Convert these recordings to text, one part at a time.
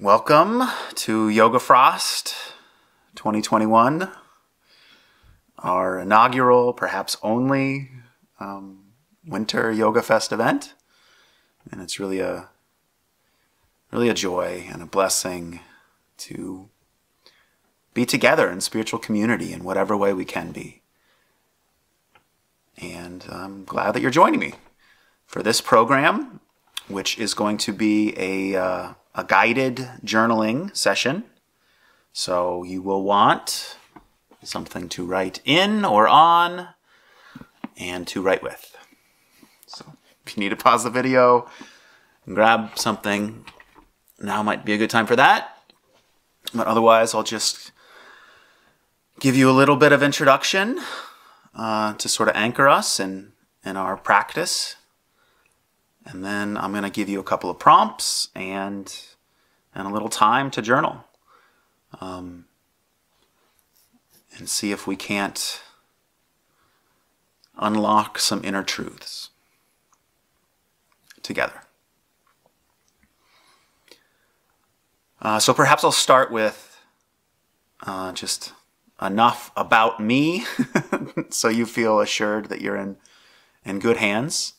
Welcome to YogaFrost 2021, our inaugural, perhaps only, winter YogaFest event. And it's really a joy and a blessing to be together in spiritual community in whatever way we can be. And I'm glad that you're joining me for this program, which is going to be a guided journaling session. So you will want something to write in or on and to write with. So if you need to pause the video and grab something, now might be a good time for that. But otherwise, I'll just give you a little bit of introduction to sort of anchor us in our practice. And then I'm going to give you a couple of prompts and a little time to journal. And see if we can't unlock some inner truths together. So perhaps I'll start with just enough about me so you feel assured that you're in good hands.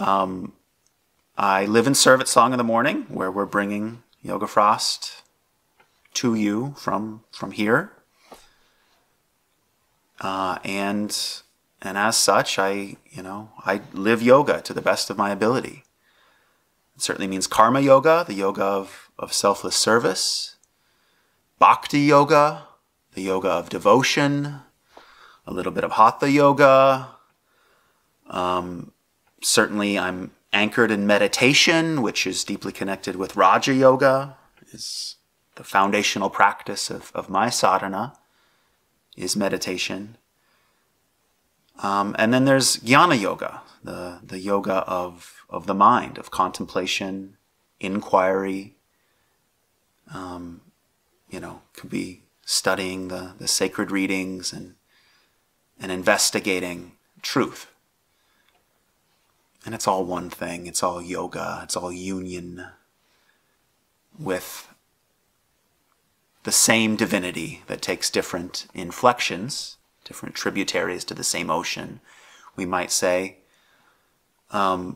I live and serve at Song in the Morning, where we're bringing YogaFrost to you from here. And as such, I live yoga to the best of my ability. It certainly means karma yoga, the yoga of selfless service, bhakti yoga, the yoga of devotion, a little bit of hatha yoga. Certainly I'm anchored in meditation, which is deeply connected with Raja Yoga, is the foundational practice of my sadhana, is meditation. And then there's Jnana Yoga, the yoga of the mind, of contemplation, inquiry. Could be studying the sacred readings and investigating truth. And it's all one thing. It's all yoga. It's all union with the same divinity that takes different inflections, different tributaries to the same ocean, we might say. But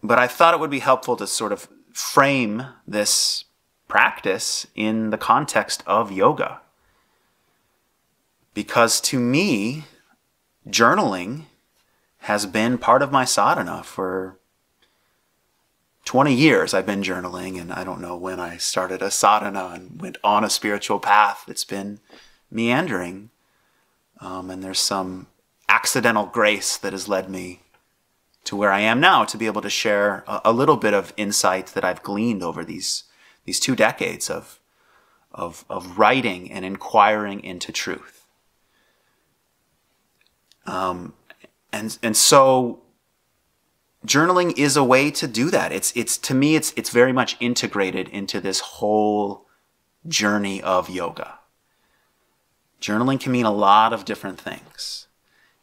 I thought it would be helpful to sort of frame this practice in the context of yoga. Because to me, journaling has been part of my sadhana for 20 years. I've been journaling, and I don't know when I started a sadhana and went on a spiritual path. It's been meandering. And there's some accidental grace that has led me to where I am now, to be able to share a little bit of insight that I've gleaned over these 2 decades of writing and inquiring into truth. And so journaling is a way to do that. To me, it's very much integrated into this whole journey of yoga. Journaling can mean a lot of different things.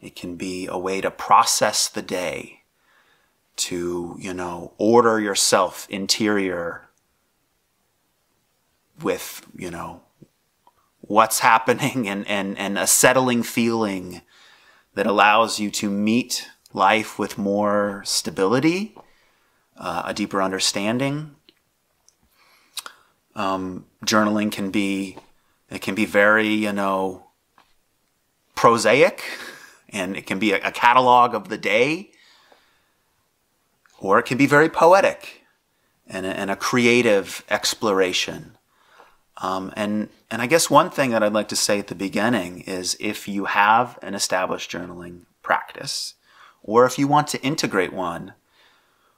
It can be a way to process the day, to, order yourself interior with, what's happening and a settling feeling that allows you to meet life with more stability, a deeper understanding. Journaling can be very, prosaic, and it can be a catalog of the day, or it can be very poetic and a creative exploration. And I guess one thing that I'd like to say at the beginning is, if you have an established journaling practice, or if you want to integrate one,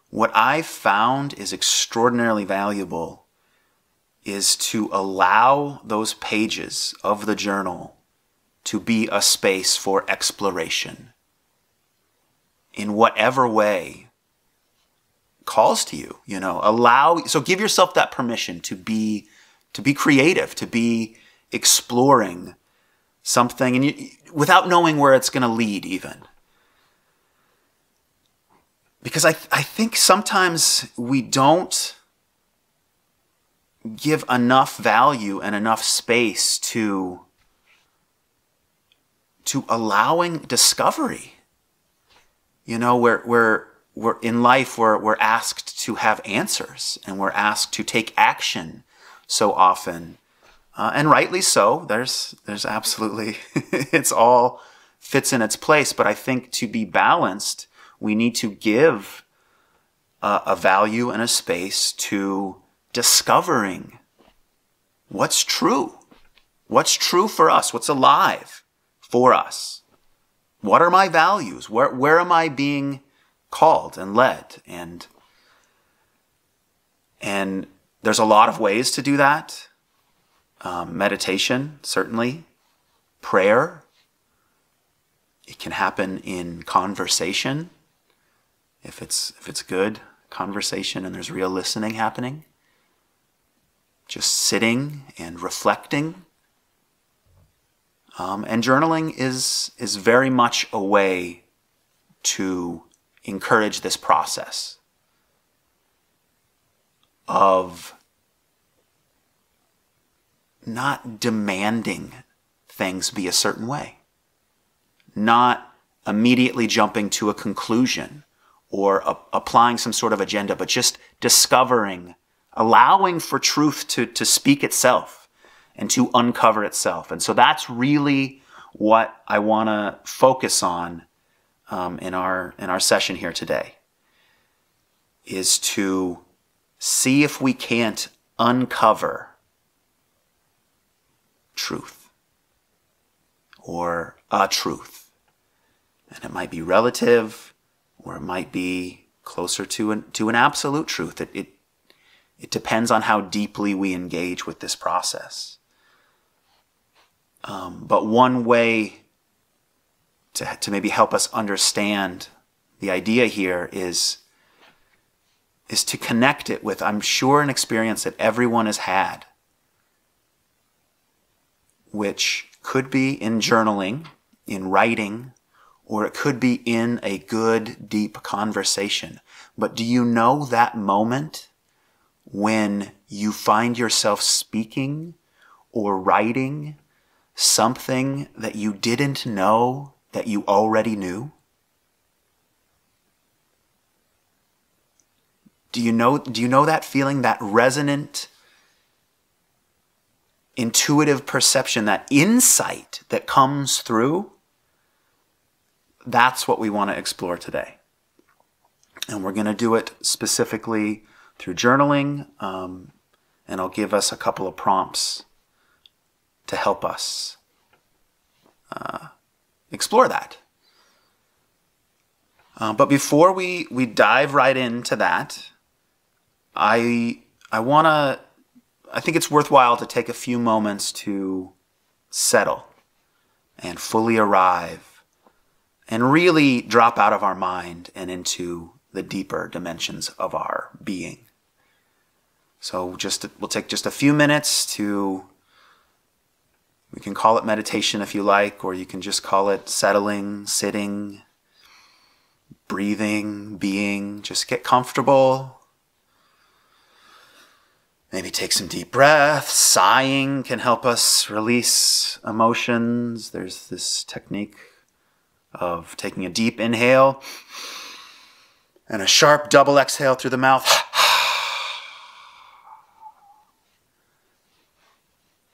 what I've found is extraordinarily valuable is to allow those pages of the journal to be a space for exploration in whatever way calls to you. So give yourself that permission to be creative, to be exploring something, and without knowing where it's going to lead even. Because I think sometimes we don't give enough value and enough space to allowing discovery. You know, we're in life, we're asked to have answers, and we're asked to take action so often, and rightly so. There's absolutely it's all fits in its place. But I think to be balanced, we need to give a value and a space to discovering what's true for us, what's alive for us. What are my values? Where am I being called and led? And there's a lot of ways to do that. Meditation, certainly. Prayer. It can happen in conversation. If it's good conversation and there's real listening happening. Just sitting and reflecting. And journaling is very much a way to encourage this process of not demanding things be a certain way, not immediately jumping to a conclusion or applying some sort of agenda, but just discovering, allowing for truth to speak itself and to uncover itself. And so that's really what I want to focus on in our session here today, is to see if we can't uncover truth or a truth. And it might be relative, or it might be closer to an absolute truth. It depends on how deeply we engage with this process. But one way to maybe help us understand the idea here is to connect it with, I'm sure, an experience that everyone has had, which could be in journaling, in writing, or it could be in a good, deep conversation. But do you know that moment when you find yourself speaking or writing something that you didn't know that you already knew? Do you know that feeling, that resonant, intuitive perception, that insight that comes through? That's what we want to explore today. And we're going to do it specifically through journaling, and I'll give us a couple of prompts to help us explore that. But before we dive right into that, I think it's worthwhile to take a few moments to settle and fully arrive and really drop out of our mind and into the deeper dimensions of our being. So we'll take just a few minutes to, we can call it meditation if you like, or you can just call it settling, sitting, breathing, being. Just get comfortable. Maybe take some deep breaths. Sighing can help us release emotions. There's this technique of taking a deep inhale and a sharp double exhale through the mouth.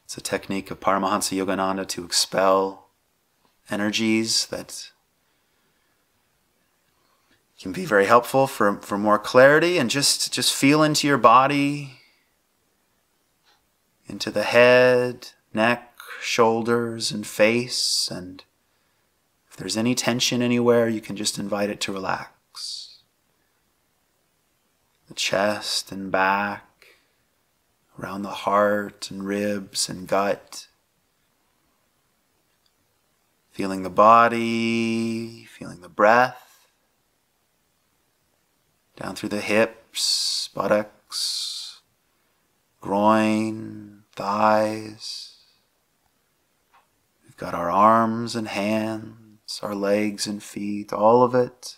It's a technique of Paramahansa Yogananda to expel energies that can be very helpful for more clarity, and just feel into your body, into the head, neck, shoulders, and face. And if there's any tension anywhere, you can just invite it to relax. The chest and back, around the heart and ribs and gut. Feeling the body, feeling the breath. Down through the hips, buttocks, groin, thighs. We've got our arms and hands, our legs and feet, all of it.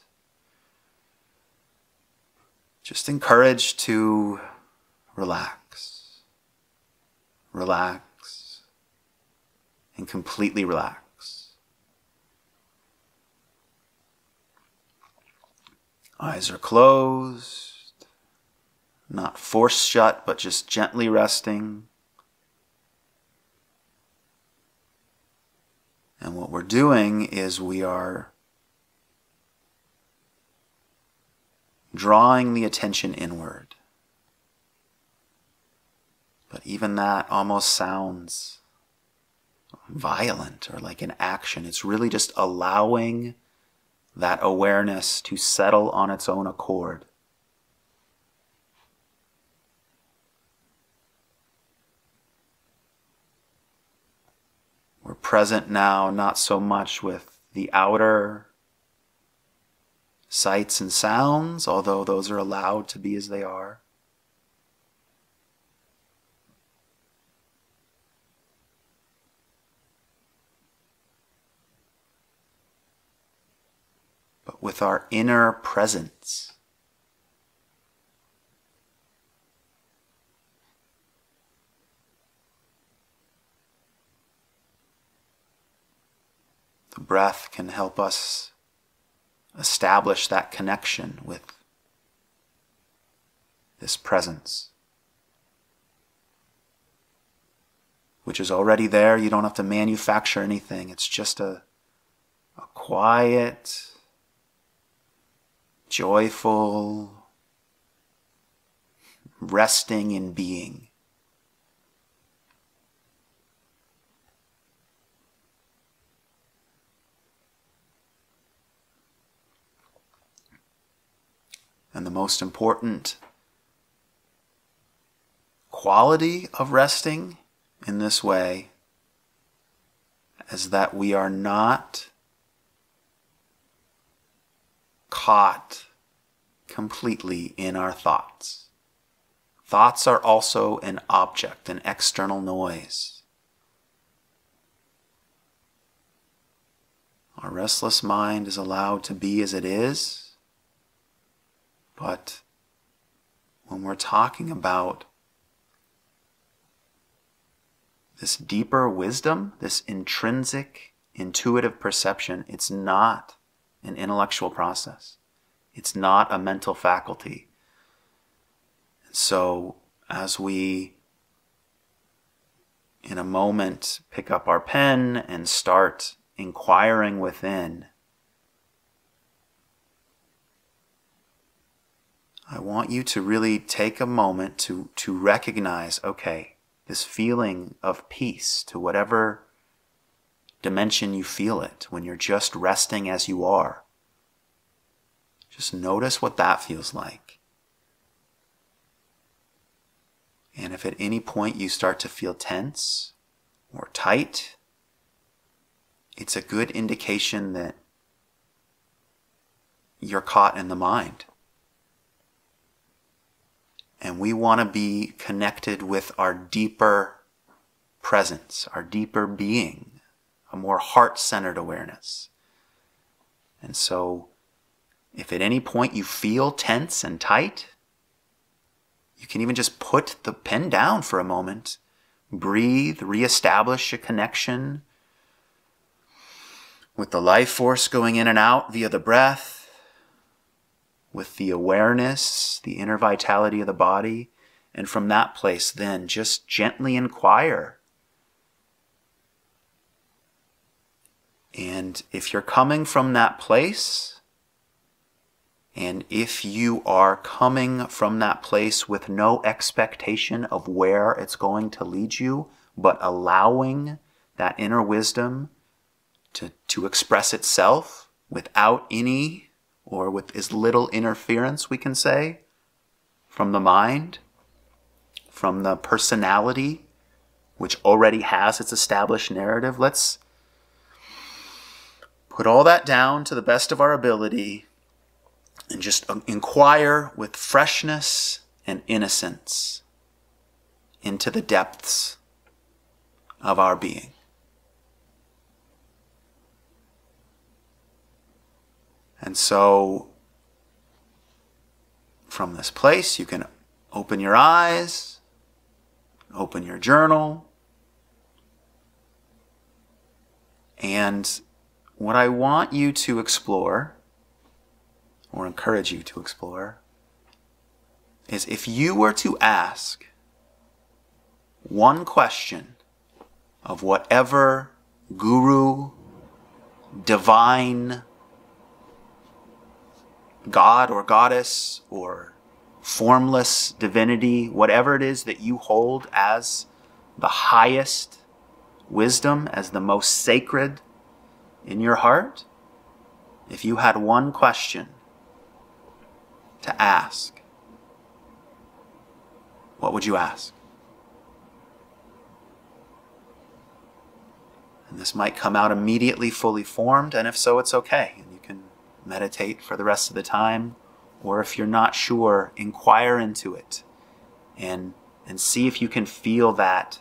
Just encouraged to relax. relax, and completely relax. Eyes are closed, not forced shut, but just gently resting. And what we're doing is we are drawing the attention inward. But even that almost sounds violent or like an action. It's really just allowing that awareness to settle on its own accord. We're present now not so much with the outer sights and sounds, although those are allowed to be as they are. But with our inner presence. The breath can help us establish that connection with this presence, which is already there. You don't have to manufacture anything. It's just a quiet, joyful, resting in being. And the most important quality of resting in this way is that we are not caught completely in our thoughts. Thoughts are also an object, an external noise. Our restless mind is allowed to be as it is. But when we're talking about this deeper wisdom, this intrinsic, intuitive perception, it's not an intellectual process. It's not a mental faculty. So as we, in a moment, pick up our pen and start inquiring within, I want you to really take a moment to recognize, okay, this feeling of peace, to whatever dimension you feel it, when you're just resting as you are. Just notice what that feels like. And if at any point you start to feel tense or tight, it's a good indication that you're caught in the mind. And we want to be connected with our deeper presence, our deeper being, a more heart-centered awareness. And so, if at any point you feel tense and tight, you can even just put the pen down for a moment, breathe, reestablish a connection with the life force going in and out via the breath, with the awareness, the inner vitality of the body, and from that place then just gently inquire. And if you're coming from that place, and if you are coming from that place with no expectation of where it's going to lead you, but allowing that inner wisdom to express itself without any or with as little interference, we can say, from the mind, from the personality, which already has its established narrative. Let's put all that down to the best of our ability and just inquire with freshness and innocence into the depths of our being. And so, from this place, you can open your eyes, open your journal. And what I want you to explore, or encourage you to explore, is if you were to ask one question of whatever guru, divine, god or goddess, or formless divinity, whatever it is that you hold as the highest wisdom, as the most sacred in your heart, if you had one question to ask, what would you ask? And this might come out immediately fully formed, and if so, it's okay. And you can meditate for the rest of the time, or if you're not sure, inquire into it and see if you can feel that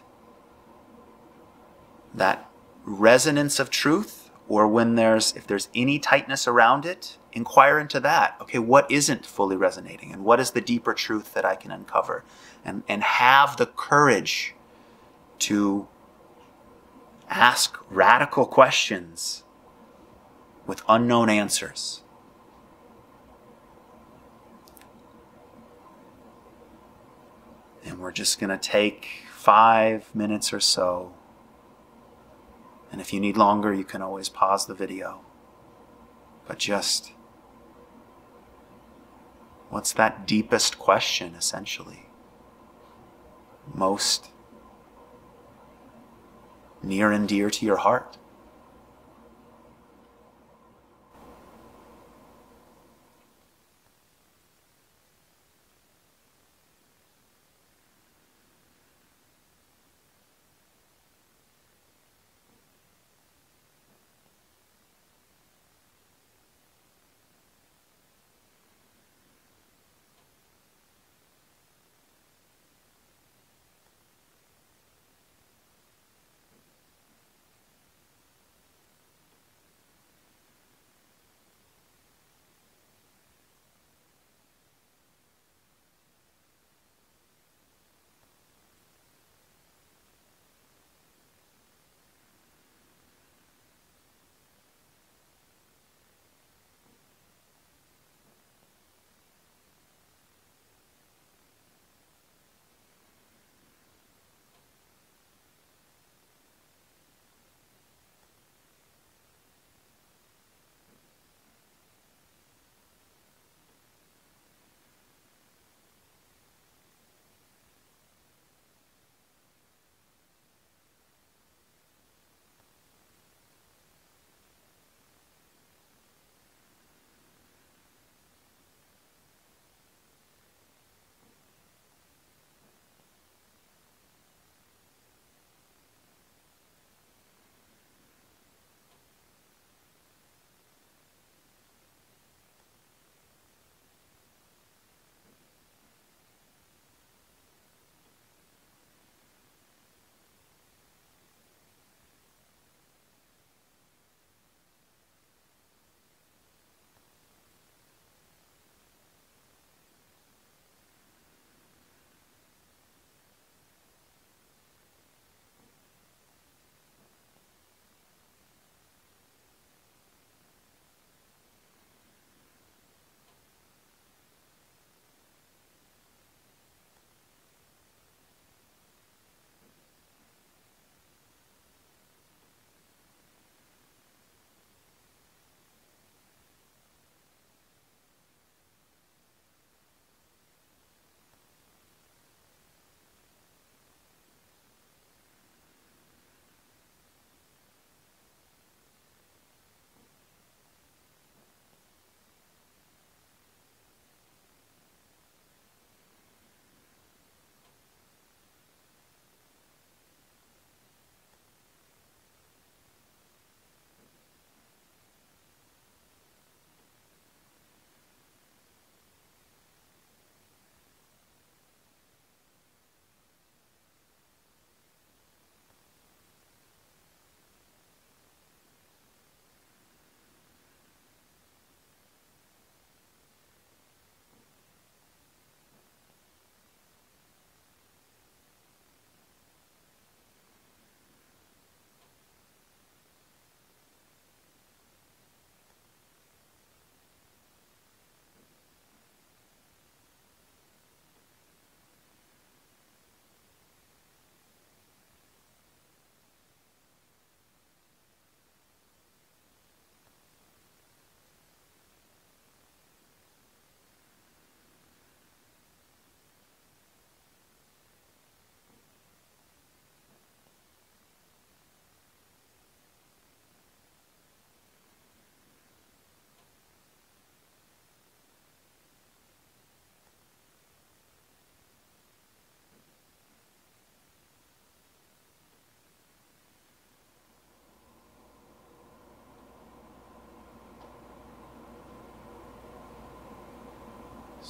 resonance of truth, or if there's any tightness around it, inquire into that. Okay, what isn't fully resonating, and what is the deeper truth that I can uncover? And have the courage to ask radical questions with unknown answers. And we're just going to take 5 minutes or so. And if you need longer, you can always pause the video. But just, what's that deepest question, essentially? Most near and dear to your heart?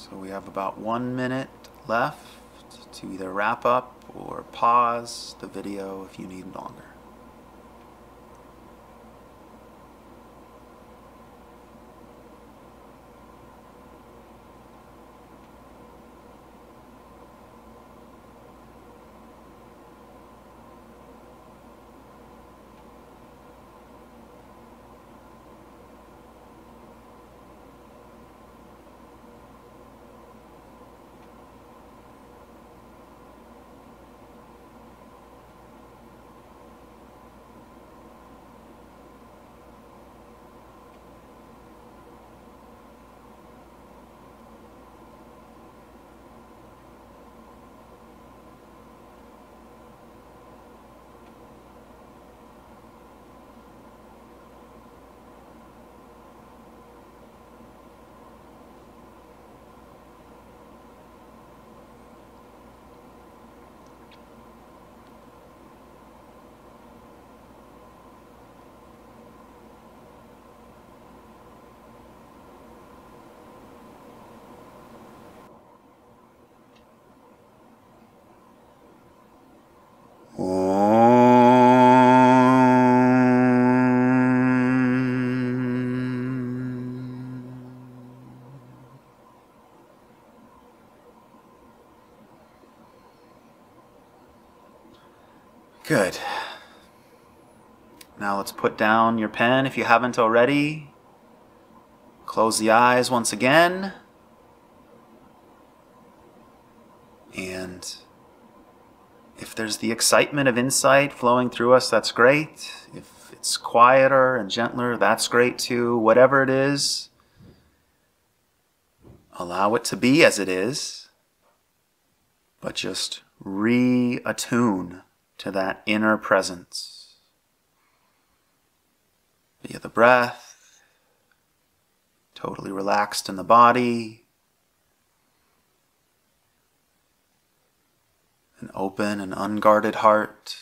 So we have about 1 minute left to either wrap up or pause the video if you need longer. Good. Now let's put down your pen if you haven't already. Close the eyes once again. And if there's the excitement of insight flowing through us, that's great. If it's quieter and gentler, that's great too. Whatever it is, allow it to be as it is, but just reattune to that inner presence via the breath, totally relaxed in the body, an open and unguarded heart,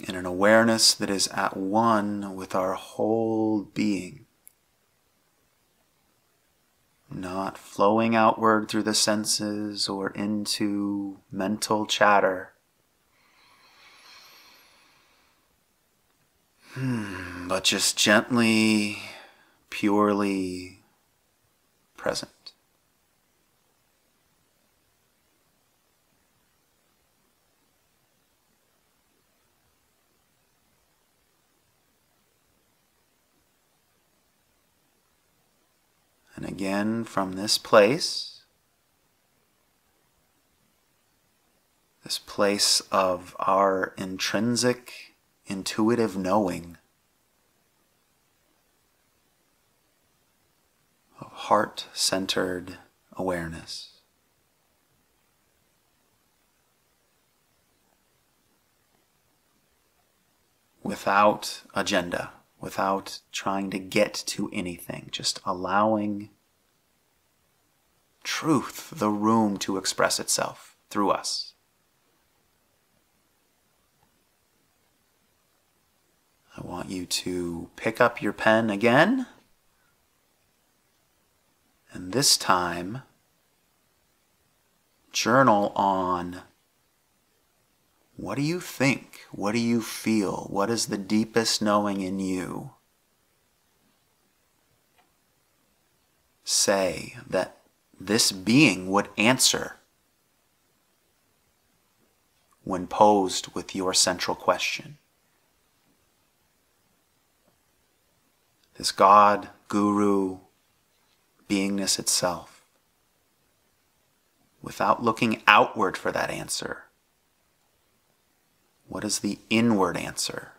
and an awareness that is at one with our whole being. Not flowing outward through the senses or into mental chatter. But just gently, purely present. And again, from this place of our intrinsic, intuitive knowing, of heart-centered awareness. Without agenda. Without trying to get to anything, just allowing truth the room to express itself through us. I want you to pick up your pen again, and this time journal on what do you think? What do you feel? What is the deepest knowing in you? Say that this being would answer when posed with your central question. This God, Guru, beingness itself, without looking outward for that answer. What is the inward answer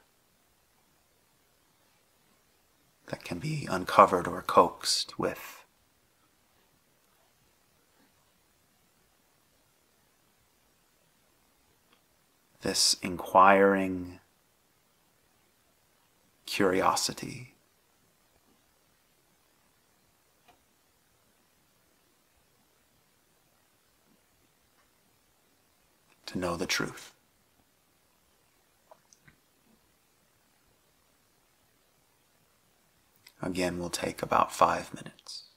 that can be uncovered or coaxed with? This inquiring curiosity. To know the truth. Again, we'll take about 5 minutes.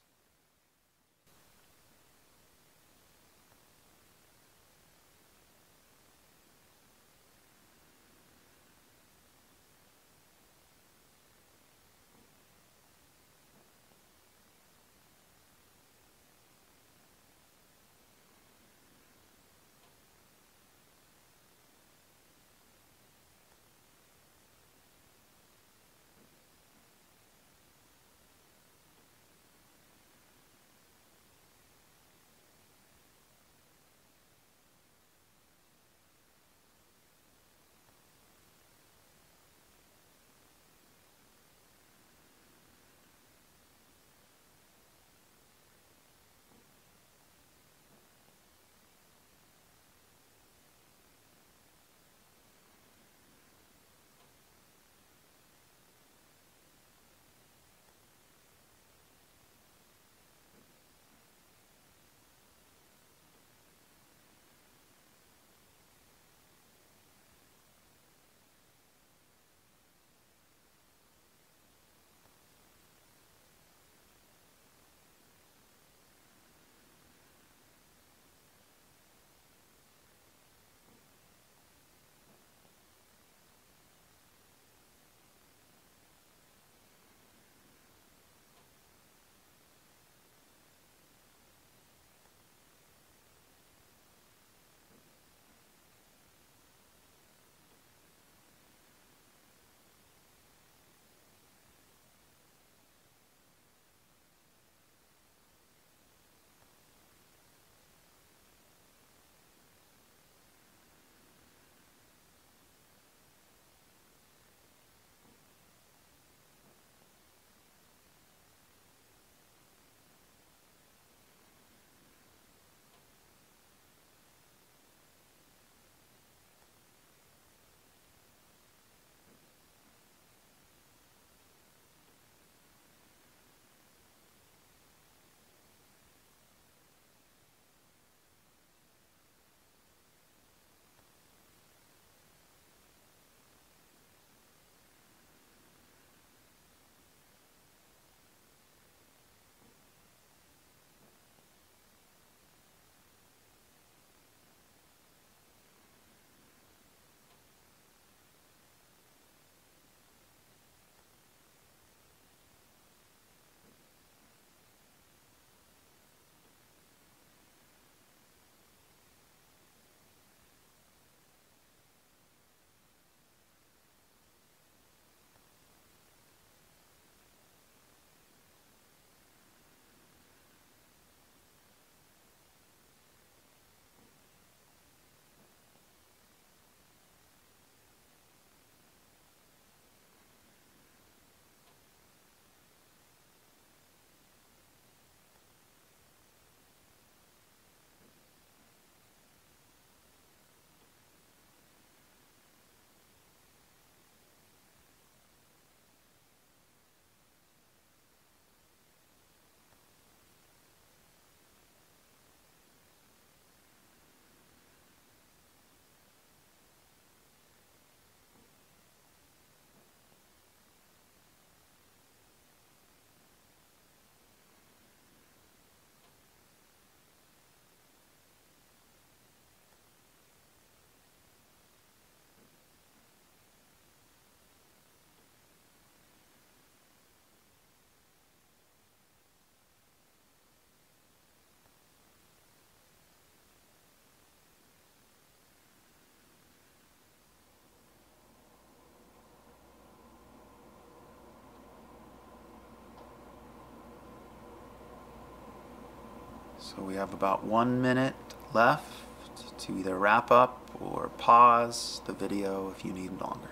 So we have about 1 minute left to either wrap up or pause the video if you need longer.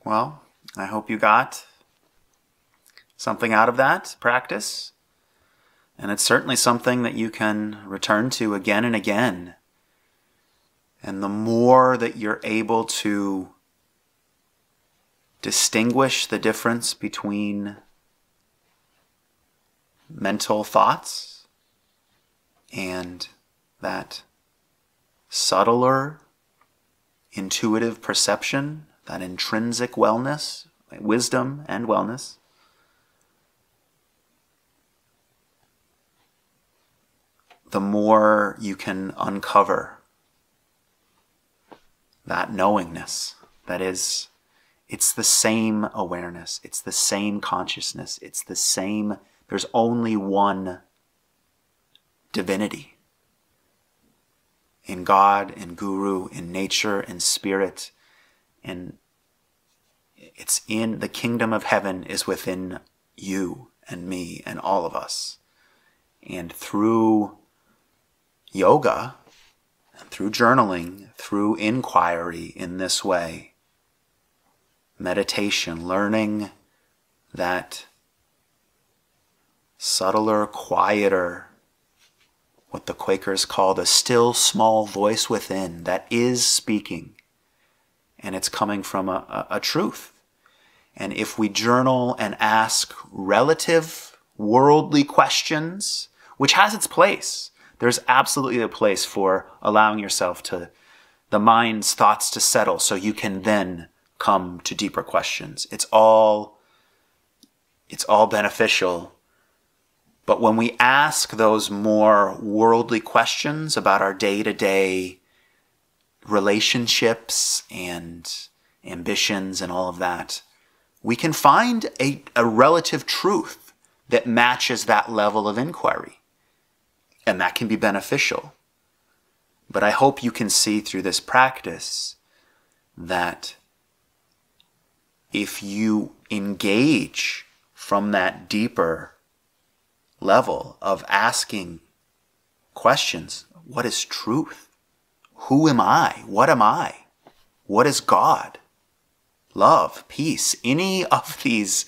Well, I hope you got something out of that practice. And it's certainly something that you can return to again and again. And the more that you're able to distinguish the difference between mental thoughts and that subtler, intuitive perception, that intrinsic wellness, wisdom and wellness, the more you can uncover that knowingness. That is, it's the same awareness, it's the same consciousness, it's the same, there's only one divinity. In God, in Guru, in nature, in spirit, and it's in the kingdom of heaven is within you and me and all of us. And through yoga, and through journaling, through inquiry in this way, meditation, learning that subtler, quieter, what the Quakers call the still small voice within that is speaking, and it's coming from a truth. And if we journal and ask relative worldly questions, which has its place, there's absolutely a place for allowing yourself to, the mind's thoughts to settle so you can then come to deeper questions. It's all beneficial. But when we ask those more worldly questions about our day-to-day relationships and ambitions and all of that, we can find a relative truth that matches that level of inquiry. And that can be beneficial. But I hope you can see through this practice that if you engage from that deeper level of asking questions, what is truth? Who am I? What am I? What is God? Love, peace, any of these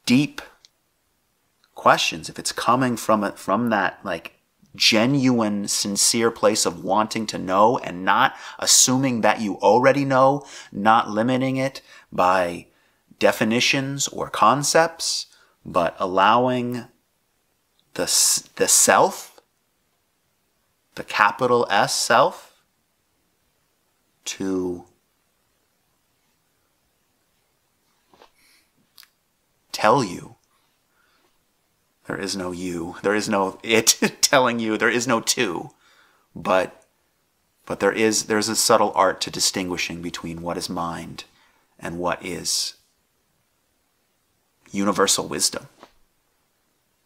deep questions, if it's coming from that like genuine, sincere place of wanting to know and not assuming that you already know, not limiting it by definitions or concepts, but allowing the self, the capital S self, to tell you. There is no you. There is no it telling you. There is no two. But there's a subtle art to distinguishing between what is mind and what is universal wisdom.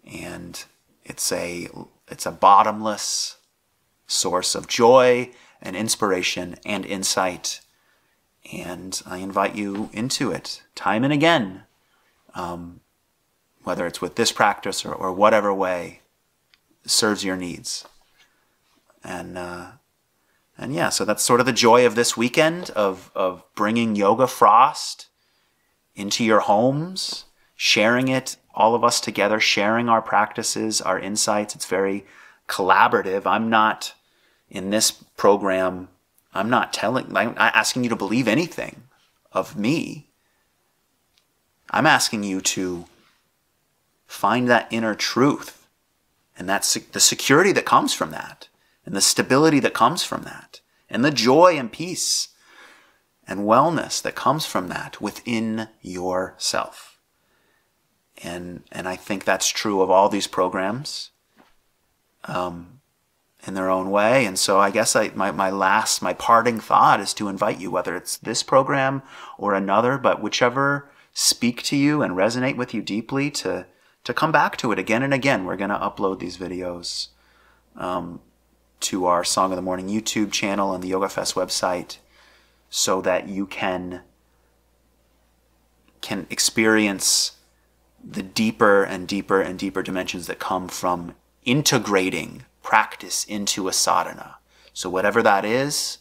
And it's a bottomless source of joy and inspiration and insight. And I invite you into it time and again. Whether it's with this practice or whatever way serves your needs. And yeah, so that's sort of the joy of this weekend of bringing YogaFrost into your homes, sharing it, all of us together, sharing our practices, our insights. It's very collaborative. I'm not, in this program, I'm not asking you to believe anything of me. I'm asking you to find that inner truth, and that's the security that comes from that, and the stability that comes from that, and the joy and peace and wellness that comes from that within yourself. And I think that's true of all these programs in their own way. And so I guess my parting thought is to invite you, whether it's this program or another, but whichever speak to you and resonate with you deeply, to come back to it again and again. We're going to upload these videos to our Song of the Morning YouTube channel and the YogaFest website so that you can experience the deeper and deeper and deeper dimensions that come from integrating practice into a sadhana. So whatever that is,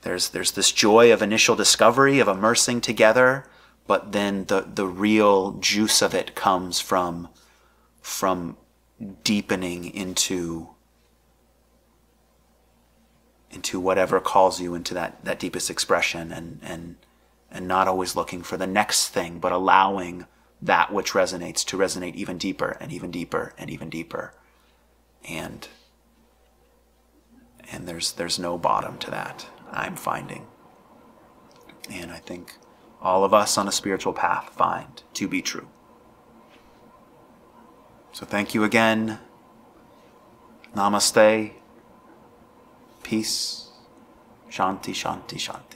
there's this joy of initial discovery, of immersing together, but then the real juice of it comes from deepening into whatever calls you into that deepest expression, and not always looking for the next thing, but allowing that which resonates to resonate even deeper and even deeper and even deeper. And there's no bottom to that, I'm finding. And I think all of us on a spiritual path find to be true. So thank you again. Namaste. Peace. Shanti, shanti, shanti.